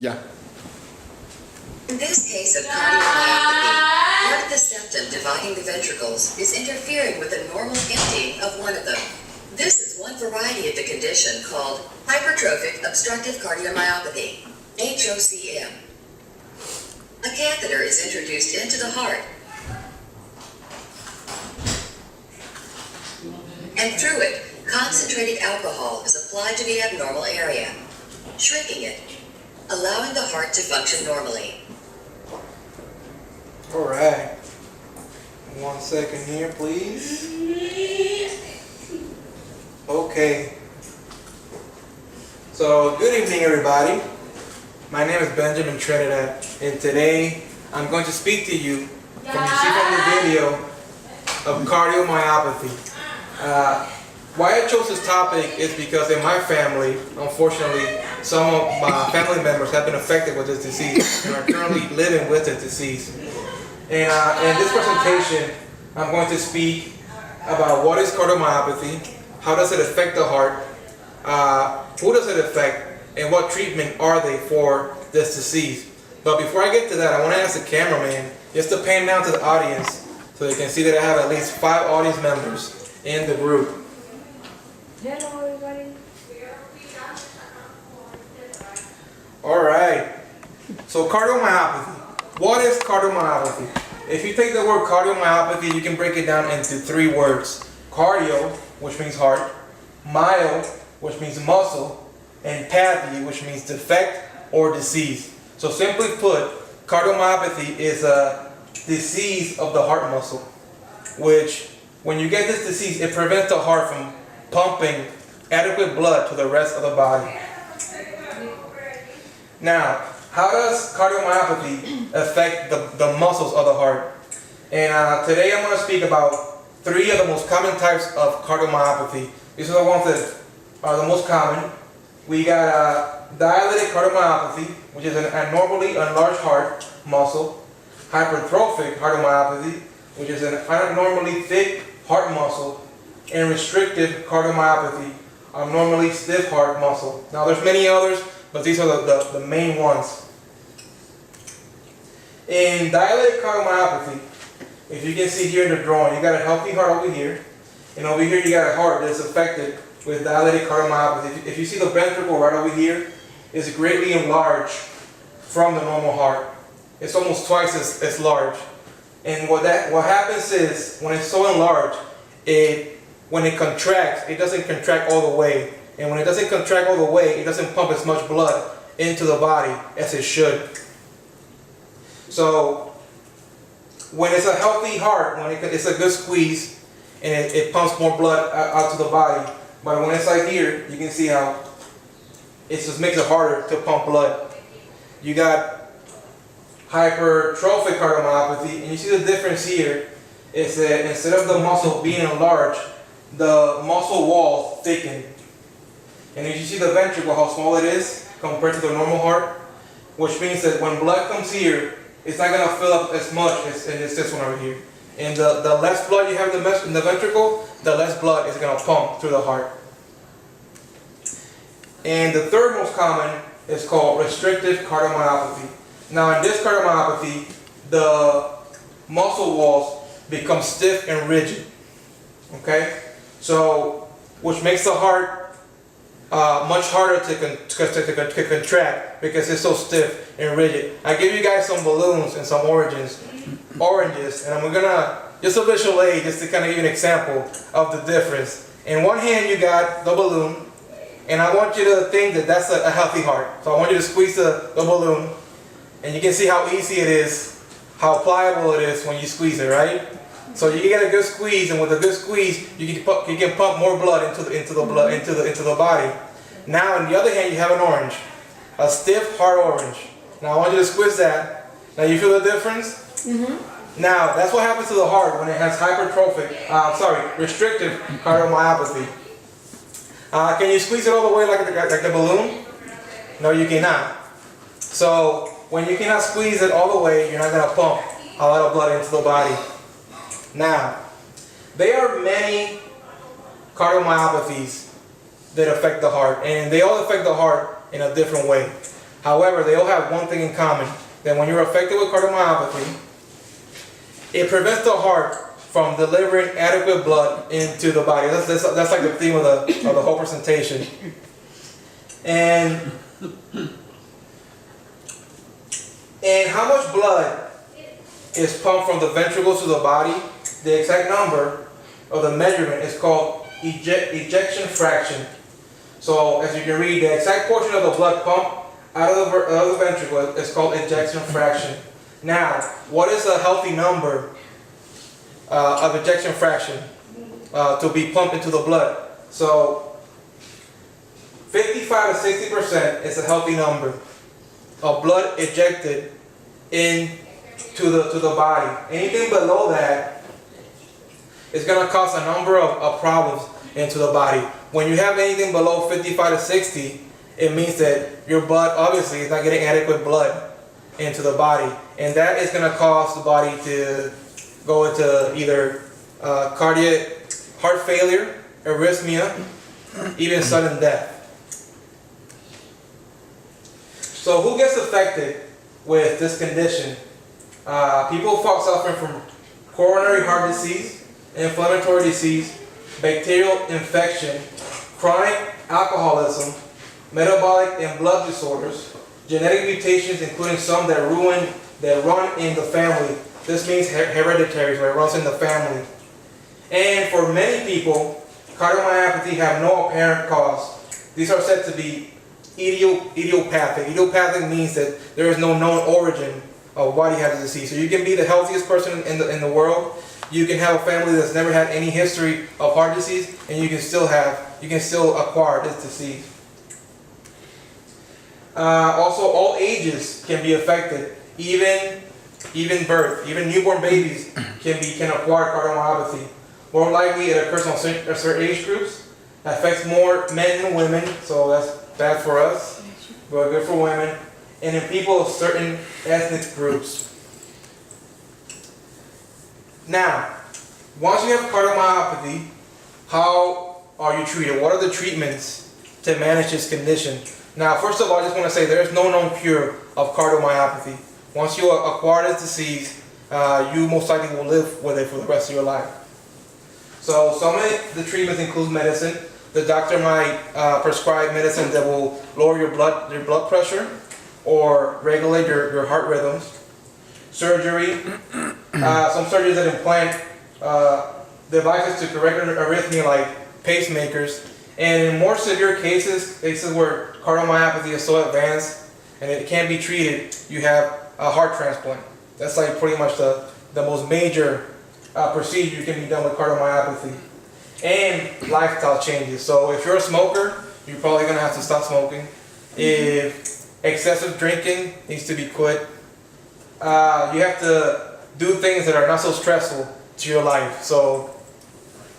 Yeah. In this case of cardiomyopathy, part of the septum dividing the ventricles is interfering with the normal emptying of one of them. This is one variety of the condition called hypertrophic obstructive cardiomyopathy, HOCM. A catheter is introduced into the heart, and through it, concentrated alcohol is applied to the abnormal area, shrinking it, allowing the heart to function normally. All right. 1 second here, please. Okay. So, good evening, everybody. My name is Benjamin Trinidad, and today I'm going to speak to you from you see from the video of cardiomyopathy. Why I chose this topic is because in my family, unfortunately, some of my family members have been affected with this disease and are currently living with the disease. And in this presentation, I'm going to speak about what is cardiomyopathy, how does it affect the heart, who does it affect, and what treatment are they for this disease. But before I get to that, I want to ask the cameraman just to pan down to the audience so they can see that I have at least 5 audience members in the group. Hello, everybody. All right. So cardiomyopathy. What is cardiomyopathy? If you take the word cardiomyopathy, you can break it down into 3 words. Cardio, which means heart, myo, which means muscle, and pathy, which means defect or disease. So simply put, cardiomyopathy is a disease of the heart muscle, which when you get this disease, it prevents the heart from pumping adequate blood to the rest of the body. Now, how does cardiomyopathy affect the muscles of the heart? And today I'm going to speak about 3 of the most common types of cardiomyopathy. These are the ones that are the most common. We got dilated cardiomyopathy, which is an abnormally enlarged heart muscle. Hypertrophic cardiomyopathy, which is an abnormally thick heart muscle. And restrictive cardiomyopathy, abnormally stiff heart muscle. Now there's many others, but these are the main ones. In dilated cardiomyopathy, if you can see here in the drawing, you got a healthy heart over here, and over here you got a heart that's affected with dilated cardiomyopathy. If you see the ventricle right over here, it's greatly enlarged from the normal heart. It's almost twice as large. And what happens is, when it's so enlarged, when it contracts, it doesn't contract all the way. And when it doesn't contract all the way, it doesn't pump as much blood into the body as it should. So, when it's a healthy heart, when it's a good squeeze, and it pumps more blood out to the body. But when it's like here, you can see how it just makes it harder to pump blood. You got hypertrophic cardiomyopathy, and you see the difference here is that instead of the muscle being enlarged, the muscle wall thickened. And if you see the ventricle, how small it is compared to the normal heart, which means that when blood comes here, it's not going to fill up as much as this one over here. And the less blood you have in the ventricle, the less blood is going to pump through the heart. And the third most common is called restrictive cardiomyopathy. Now in this cardiomyopathy, the muscle walls become stiff and rigid. Okay? So, which makes the heart much harder to contract because it's so stiff and rigid. I give you guys some balloons and some oranges, and I'm gonna just a visual aid just to kind of give you an example of the difference. In one hand you got the balloon, and I want you to think that that's a healthy heart. So I want you to squeeze the balloon, and you can see how easy it is, how pliable it is when you squeeze it, right? So you get a good squeeze, and with a good squeeze, you can pump more blood into the body. Now, on the other hand, you have an orange, a stiff heart orange. Now I want you to squeeze that. Now you feel the difference? Mm-hmm. Now that's what happens to the heart when it has restrictive cardiomyopathy. Can you squeeze it all the way like the balloon? No, you cannot. So when you cannot squeeze it all the way, you're not going to pump a lot of blood into the body. Now, there are many cardiomyopathies that affect the heart, and they all affect the heart in a different way. However, they all have one thing in common, that when you're affected with cardiomyopathy, it prevents the heart from delivering adequate blood into the body. That's like the theme of the whole presentation. And how much blood is pumped from the ventricles to the body, the exact number of the measurement is called ejection fraction. So as you can read, the exact portion of the blood pumped out of the ventricle is called ejection fraction. Now, what is a healthy number of ejection fraction to be pumped into the blood? So 55 to 60% is a healthy number of blood ejected into the body. Anything below that is going to cause a number of problems into the body. When you have anything below 55 to 60, it means that your blood obviously is not getting adequate blood into the body, and that is going to cause the body to go into either heart failure, arrhythmia, even sudden death. So who gets affected with this condition? People suffering from coronary heart disease, inflammatory disease, bacterial infection, chronic alcoholism, metabolic and blood disorders, genetic mutations, including some that run in the family. This means hereditary, so it runs in the family. And for many people, cardiomyopathy have no apparent cause. These are said to be idiopathic. Idiopathic means that there is no known origin of why you have the disease. So you can be the healthiest person in the world. You can have a family that's never had any history of heart disease, and you can still acquire this disease. Also, all ages can be affected. Even birth, even newborn babies can acquire cardiomyopathy. More likely, it occurs on certain age groups. It affects more men than women, so that's bad for us, but good for women. And in people of certain ethnic groups. Now, once you have cardiomyopathy, how are you treated? What are the treatments to manage this condition? Now, first of all, I just want to say there is no known cure of cardiomyopathy. Once you acquire this disease, you most likely will live with it for the rest of your life. So some of the treatments include medicine. The doctor might prescribe medicine that will lower your blood pressure or regulate your heart rhythms. Surgery, some surgeries that implant devices to correct arrhythmia like pacemakers. And in more severe cases where cardiomyopathy is so advanced and it can't be treated, you have a heart transplant. That's like pretty much the most major procedure can be done with cardiomyopathy. And lifestyle changes. So if you're a smoker, you're probably going to have to stop smoking. If excessive drinking needs to be quit, you have to do things that are not so stressful to your life. So,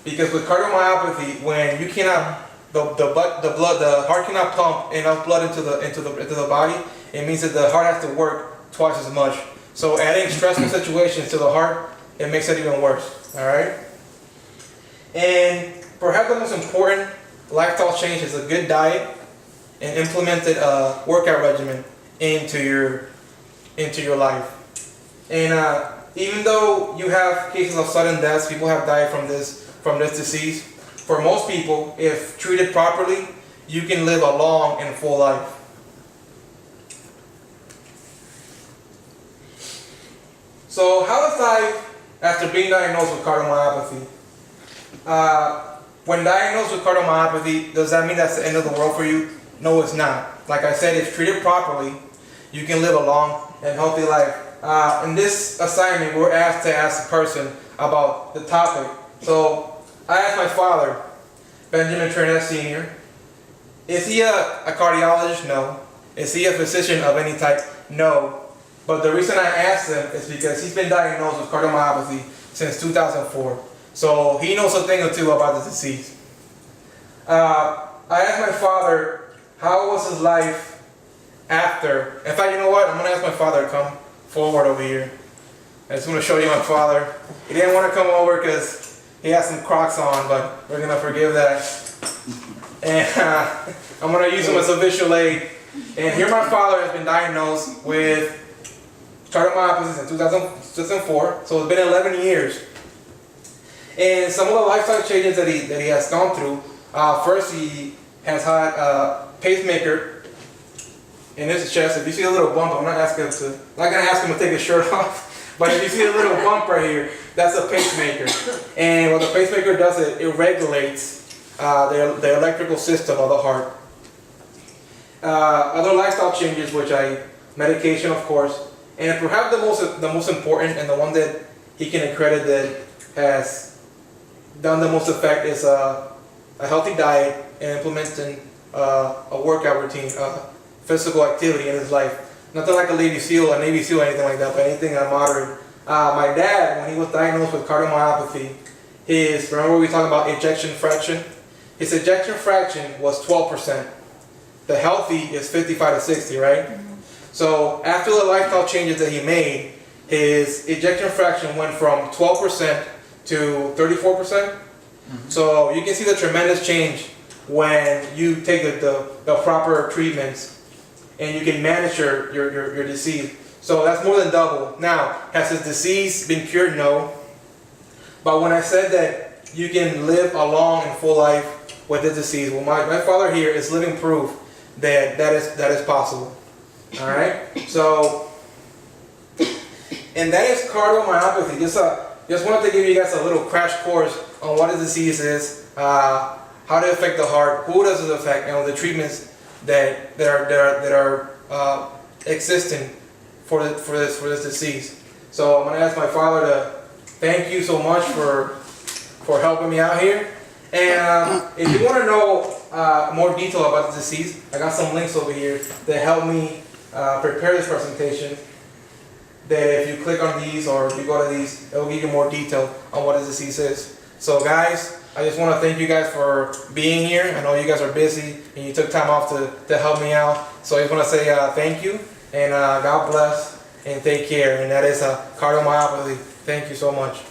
because with cardiomyopathy, when you cannot, the heart cannot pump enough blood into the body, it means that the heart has to work twice as much. So adding stressful situations to the heart, it makes it even worse. All right. And perhaps the most important lifestyle change is a good diet and implemented workout regimen into your life. And even though you have cases of sudden deaths, people have died from this disease. For most people, if treated properly, you can live a long and full life. So how is life after being diagnosed with cardiomyopathy? When diagnosed with cardiomyopathy, does that mean that's the end of the world for you? No, it's not. Like I said, if treated properly, you can live a long and healthy life. In this assignment, we're asked to ask a person about the topic. So I asked my father, Benjamin Trinidad Sr., is he a cardiologist? No. Is he a physician of any type? No. But the reason I asked him is because he's been diagnosed with cardiomyopathy since 2004. So he knows a thing or two about the disease. I asked my father, how was his life after? In fact, you know what? I'm going to ask my father to come forward over here. I just want to show you my father. He didn't want to come over because he has some Crocs on, but we're going to forgive that. And I'm going to use him as a visual aid And here my father has been diagnosed with cardiomyopathy in 2004, so it's been 11 years. And some of the lifestyle changes that he has gone through, first he has had a pacemaker in his chest. If you see a little bump, I'm not gonna ask him to take his shirt off, but if you see a little bump right here, that's a pacemaker. And what the pacemaker does, it regulates the electrical system of the heart. Other lifestyle changes, medication of course, and perhaps the most important and the one that he can accredit that has done the most effect is a healthy diet and implementing a workout routine, physical activity in his life. Nothing like a Navy SEAL or anything like that, but anything moderate. My dad, when he was diagnosed with cardiomyopathy, remember we talked about ejection fraction? His ejection fraction was 12%. The healthy is 55 to 60, right? So after the lifestyle changes that he made, his ejection fraction went from 12% to 34%. So you can see the tremendous change when you take the proper treatments and you can manage your disease. So that's more than double. Now, has his disease been cured? No. But when I said that you can live a long and full life with this disease, well, my father here is living proof that is possible. All right. So, and that is cardiomyopathy. Just wanted to give you guys a little crash course on what the disease is, how to affect the heart, who does it affect, and the treatments that are existing for this disease. So I'm going to ask my father to thank you so much for helping me out here. And if you want to know more detail about the disease, I got some links over here that help me prepare this presentation. That if you click on these or if you go to these, it will give you more detail on what the disease is. So guys, I just want to thank you guys for being here. I know you guys are busy and you took time off to help me out. So I just want to say thank you and God bless and take care. And that is cardiomyopathy. Thank you so much.